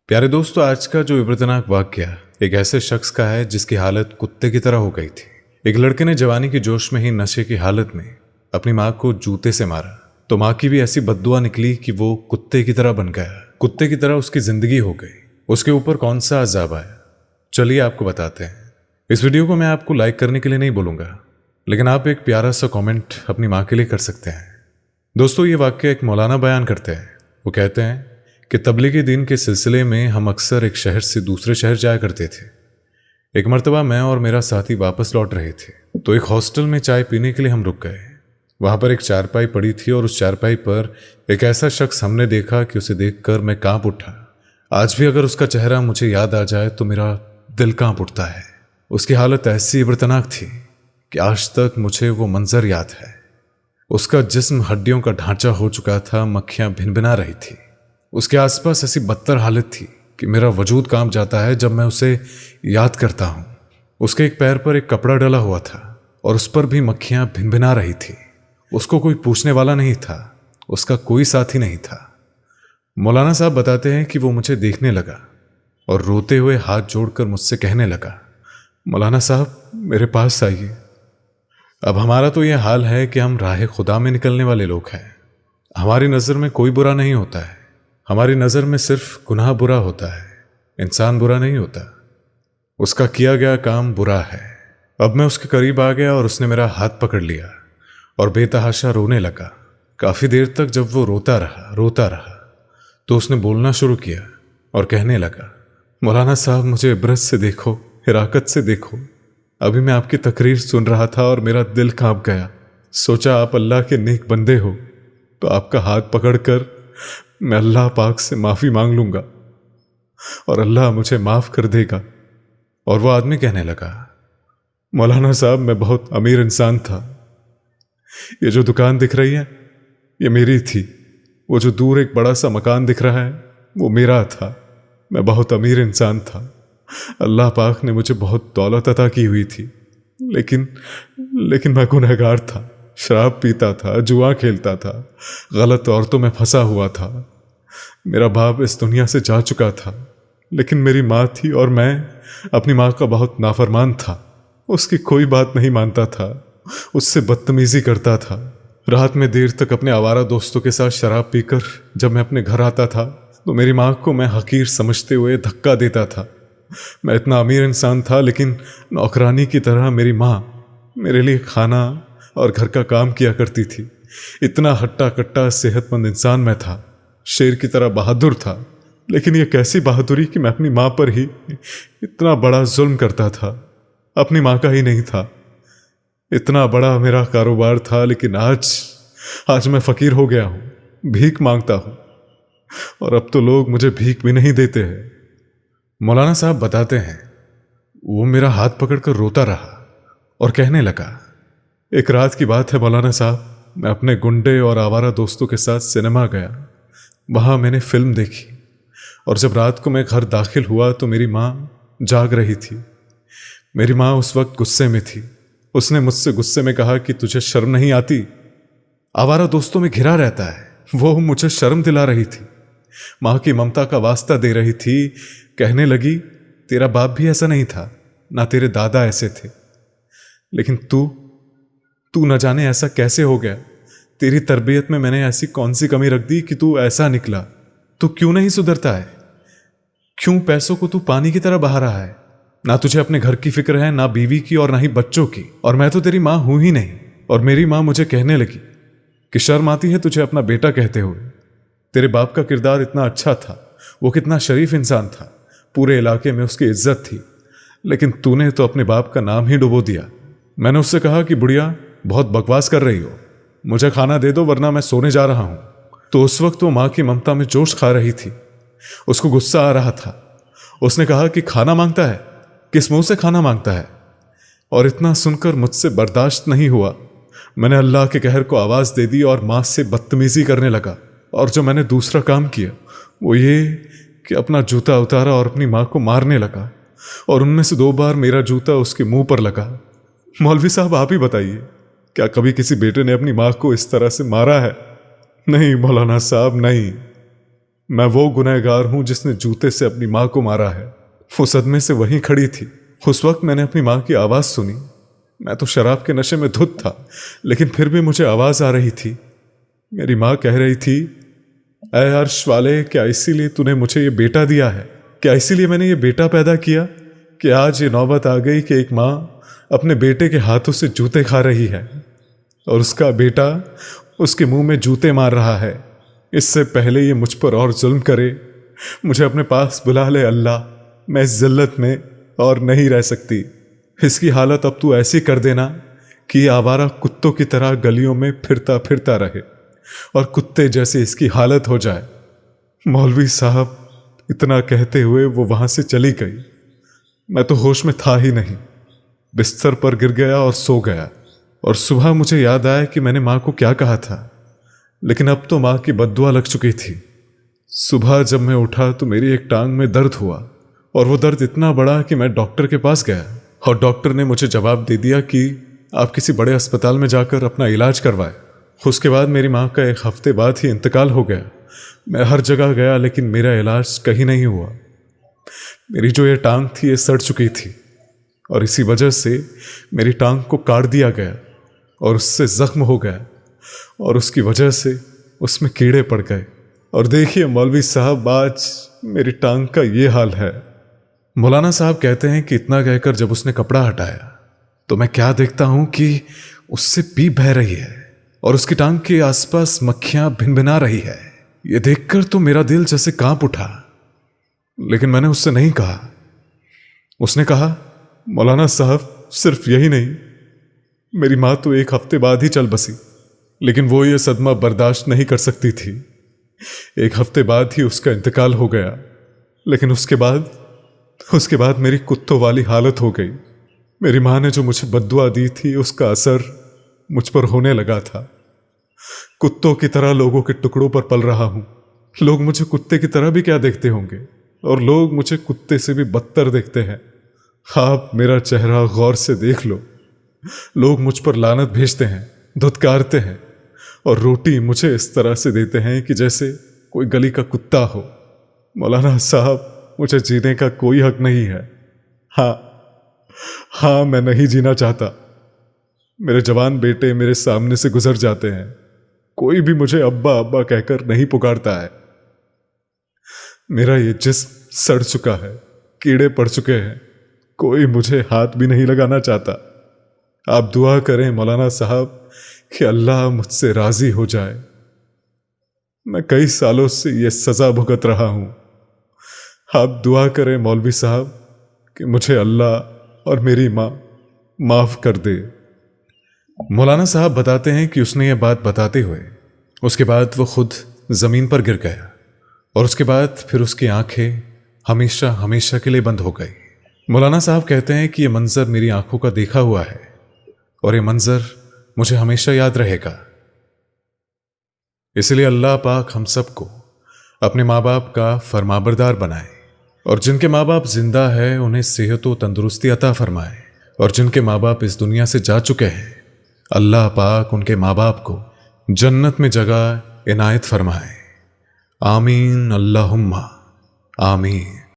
प्यारे दोस्तों, आज का जो इब्रतनाक वाकया एक ऐसे शख्स का है जिसकी हालत कुत्ते की तरह हो गई थी। एक लड़के ने जवानी की जोश में ही नशे की हालत में अपनी माँ को जूते से मारा, तो माँ की भी ऐसी बद्दुआ निकली कि वो कुत्ते की तरह बन गया। कुत्ते की तरह उसकी जिंदगी हो गई। उसके ऊपर कौन सा अजाब आया, चलिए आपको बताते हैं। इस वीडियो को मैं आपको लाइक करने के लिए नहीं बोलूंगा, लेकिन आप एक प्यारा सा कॉमेंट अपनी माँ के लिए कर सकते हैं। दोस्तों, ये वाक्य एक मौलाना बयान करते हैं। वो कहते हैं कि तबलीगी दीन के सिलसिले में हम अक्सर एक शहर से दूसरे शहर जाया करते थे। एक मर्तबा मैं और मेरा साथी वापस लौट रहे थे, तो एक हॉस्टल में चाय पीने के लिए हम रुक गए। वहां पर एक चारपाई पड़ी थी और उस चारपाई पर एक ऐसा शख्स हमने देखा कि उसे देखकर मैं कांप उठा। आज भी अगर उसका चेहरा मुझे याद आ जाए तो मेरा दिल कांप उठता है। उसकी हालत ऐसी इब्रतनाक थी कि आज तक मुझे वो मंजर याद है। उसका जिस्म हड्डियों का ढांचा हो चुका था, मक्खियां भिनभिना रही थी। उसके आसपास ऐसी बदतर हालत थी कि मेरा वजूद कांप जाता है जब मैं उसे याद करता हूं। उसके एक पैर पर एक कपड़ा डला हुआ था और उस पर भी मक्खियां भिनभिना रही थी। उसको कोई पूछने वाला नहीं था, उसका कोई साथी नहीं था। मौलाना साहब बताते हैं कि वो मुझे देखने लगा और रोते हुए हाथ जोड़कर मुझसे कहने लगा, मौलाना साहब मेरे पास आइए। अब हमारा तो यह हाल है कि हम राह खुदा में निकलने वाले लोग हैं। हमारी नज़र में कोई बुरा नहीं होता है, हमारी नज़र में सिर्फ गुनाह बुरा होता है, इंसान बुरा नहीं होता। उसका किया गया काम बुरा है। अब मैं उसके करीब आ गया और उसने मेरा हाथ पकड़ लिया और बेतहाशा रोने लगा। काफ़ी देर तक जब वो रोता रहा तो उसने बोलना शुरू किया और कहने लगा, मौलाना साहब मुझे इब्रत से देखो, हिराकत से देखो। अभी मैं आपकी तकरीर सुन रहा था और मेरा दिल कांप गया। सोचा आप अल्लाह के नेक बंदे हो, तो आपका हाथ पकड़कर मैं अल्लाह पाक से माफ़ी मांग लूंगा और अल्लाह मुझे माफ़ कर देगा। और वो आदमी कहने लगा, मौलाना साहब मैं बहुत अमीर इंसान था। ये जो दुकान दिख रही है ये मेरी थी। वो जो दूर एक बड़ा सा मकान दिख रहा है वो मेरा था। मैं बहुत अमीर इंसान था। अल्लाह पाक ने मुझे बहुत दौलत अता की हुई थी, लेकिन मैं गुनहगार था। शराब पीता था, जुआ खेलता था, गलत औरतों में फंसा हुआ था। मेरा बाप इस दुनिया से जा चुका था, लेकिन मेरी माँ थी और मैं अपनी माँ का बहुत नाफरमान था। उसकी कोई बात नहीं मानता था, उससे बदतमीजी करता था। रात में देर तक अपने आवारा दोस्तों के साथ शराब पीकर जब मैं अपने घर आता था तो मेरी माँ को मैं हकीर समझते हुए धक्का देता था। मैं इतना अमीर इंसान था, लेकिन नौकरानी की तरह मेरी माँ मेरे लिए खाना और घर का काम किया करती थी। इतना हट्टा कट्टा सेहतमंद इंसान मैं था, शेर की तरह बहादुर था। लेकिन यह कैसी बहादुरी कि मैं अपनी माँ पर ही इतना बड़ा जुल्म करता था। अपनी माँ का ही नहीं था, इतना बड़ा मेरा कारोबार था, लेकिन आज मैं फकीर हो गया हूँ, भीख मांगता हूँ और अब तो लोग मुझे भीख भी नहीं देते हैं। मौलाना साहब बताते हैं, वो मेरा हाथ पकड़कर रोता रहा और कहने लगा, एक रात की बात है मौलाना साहब, मैं अपने गुंडे और आवारा दोस्तों के साथ सिनेमा गया। वहाँ मैंने फिल्म देखी और जब रात को मैं घर दाखिल हुआ तो मेरी माँ जाग रही थी। मेरी माँ उस वक्त गुस्से में थी। उसने मुझसे गुस्से में कहा कि तुझे शर्म नहीं आती? आवारा दोस्तों में घिरा रहता है। वो मुझे शर्म दिला रही थी, माँ की ममता का वास्ता दे रही थी। कहने लगी, तेरा बाप भी ऐसा नहीं था, ना तेरे दादा ऐसे थे, लेकिन तू न जाने ऐसा कैसे हो गया। तेरी तरबियत में मैंने ऐसी कौन सी कमी रख दी कि तू ऐसा निकला? तू क्यों नहीं सुधरता है? क्यों पैसों को तू पानी की तरह बहा रहा है? ना तुझे अपने घर की फिक्र है, ना बीवी की और ना ही बच्चों की। और मैं तो तेरी माँ हूं ही नहीं। और मेरी माँ मुझे कहने लगी कि शर्म आती है तुझे अपना बेटा कहते हुए। तेरे बाप का किरदार इतना अच्छा था, वो कितना शरीफ इंसान था, पूरे इलाके में उसकी इज्जत थी, लेकिन तूने तो अपने बाप का नाम ही डुबो दिया। मैंने उससे कहा कि बुढ़िया बहुत बकवास कर रही हो, मुझे खाना दे दो वरना मैं सोने जा रहा हूं। तो उस वक्त वो माँ की ममता में जोश खा रही थी। उसको गुस्सा आ रहा था। उसने कहा कि खाना मांगता है, किस मुंह से खाना मांगता है? और इतना सुनकर मुझसे बर्दाश्त नहीं हुआ। मैंने अल्लाह के कहर को आवाज दे दी और माँ से बदतमीजी करने लगा। और जो मैंने दूसरा काम किया वो ये कि अपना जूता उतारा और अपनी माँ को मारने लगा, और उनमें से 2 बार मेरा जूता उसके मुंह पर लगा। मौलवी साहब आप ही बताइए, क्या कभी किसी बेटे ने अपनी माँ को इस तरह से मारा है? नहीं मौलाना साहब, नहीं। मैं वो गुनहगार हूं जिसने जूते से अपनी माँ को मारा है। वो सदमे से वहीं खड़ी थी। उस वक्त मैंने अपनी माँ की आवाज़ सुनी। मैं तो शराब के नशे में धुत था, लेकिन फिर भी मुझे आवाज़ आ रही थी। मेरी माँ कह रही थी, ऐ अर्श वाले, क्या इसीलिए तूने मुझे ये बेटा दिया है? क्या इसीलिए मैंने ये बेटा पैदा किया कि आज ये नौबत आ गई कि एक माँ अपने बेटे के हाथों से जूते खा रही है और उसका बेटा उसके मुंह में जूते मार रहा है। इससे पहले ये मुझ पर और जुल्म करे, मुझे अपने पास बुला ले अल्लाह। मैं इस जिल्लत में और नहीं रह सकती। इसकी हालत अब तू ऐसी कर देना कि ये आवारा कुत्तों की तरह गलियों में फिरता फिरता रहे और कुत्ते जैसे इसकी हालत हो जाए। मौलवी साहब, इतना कहते हुए वो वहां से चली गई। मैं तो होश में था ही नहीं, बिस्तर पर गिर गया और सो गया। और सुबह मुझे याद आया कि मैंने माँ को क्या कहा था, लेकिन अब तो माँ की बद्दुआ लग चुकी थी। सुबह जब मैं उठा तो मेरी एक टांग में दर्द हुआ और वो दर्द इतना बड़ा कि मैं डॉक्टर के पास गया और डॉक्टर ने मुझे जवाब दे दिया कि आप किसी बड़े अस्पताल में जाकर अपना इलाज करवाएं। उसके बाद मेरी माँ का 1 हफ्ते बाद ही इंतकाल हो गया। मैं हर जगह गया, लेकिन मेरा इलाज कहीं नहीं हुआ। मेरी जो ये टांग थी ये सड़ चुकी थी और इसी वजह से मेरी टांग को काट दिया गया और उससे जख्म हो गया और उसकी वजह से उसमें कीड़े पड़ गए। और देखिए मौलवी साहब, आज मेरी टांग का ये हाल है। मौलाना साहब कहते हैं कि इतना कहकर जब उसने कपड़ा हटाया तो मैं क्या देखता हूं कि उससे पीप बह रही है और उसकी टांग के आसपास मक्खियां भिनभिना रही है। यह देखकर तो मेरा दिल जैसे कांप उठा, लेकिन मैंने उससे नहीं कहा। उसने कहा, मौलाना साहब, सिर्फ यही नहीं, मेरी माँ तो 1 हफ्ते बाद ही चल बसी, लेकिन वो ये सदमा बर्दाश्त नहीं कर सकती थी। 1 हफ्ते बाद ही उसका इंतकाल हो गया, लेकिन उसके बाद मेरी कुत्तों वाली हालत हो गई। मेरी माँ ने जो मुझे बद्दुआ दी थी उसका असर मुझ पर होने लगा था। कुत्तों की तरह लोगों के टुकड़ों पर पल रहा हूं। लोग मुझे कुत्ते की तरह भी क्या देखते होंगे, और लोग मुझे कुत्ते से भी बदतर देखते हैं। आप मेरा चेहरा गौर से देख लो। लोग मुझ पर लानत भेजते हैं, धुतकारते हैं और रोटी मुझे इस तरह से देते हैं कि जैसे कोई गली का कुत्ता हो। मौलाना साहब, मुझे जीने का कोई हक नहीं है। हाँ, मैं नहीं जीना चाहता। मेरे जवान बेटे मेरे सामने से गुजर जाते हैं, कोई भी मुझे अब्बा अब्बा कहकर नहीं पुकारता है। मेरा ये जिस्म सड़ चुका है, कीड़े पड़ चुके हैं, कोई मुझे हाथ भी नहीं लगाना चाहता। आप दुआ करें मौलाना साहब कि अल्लाह मुझसे राजी हो जाए। मैं कई सालों से ये सजा भुगत रहा हूं। आप दुआ करें मौलवी साहब कि मुझे अल्लाह और मेरी माँ माफ कर दे। मौलाना साहब बताते हैं कि उसने ये बात बताते हुए उसके बाद वो खुद जमीन पर गिर गया और उसके बाद फिर उसकी आंखें हमेशा हमेशा के लिए बंद हो गई। मौलाना साहब कहते हैं कि ये मंजर मेरी आंखों का देखा हुआ है और ये मंजर मुझे हमेशा याद रहेगा। इसलिए अल्लाह पाक हम सबको अपने माँ बाप का फरमाबरदार बनाए और जिनके माँ बाप जिंदा है उन्हें सेहत व तंदुरुस्ती अता फरमाए, और जिनके माँ बाप इस दुनिया से जा चुके हैं अल्लाह पाक उनके माँ बाप को जन्नत में जगह इनायत फरमाए। आमीन अल्लाहुम्मा आमीन।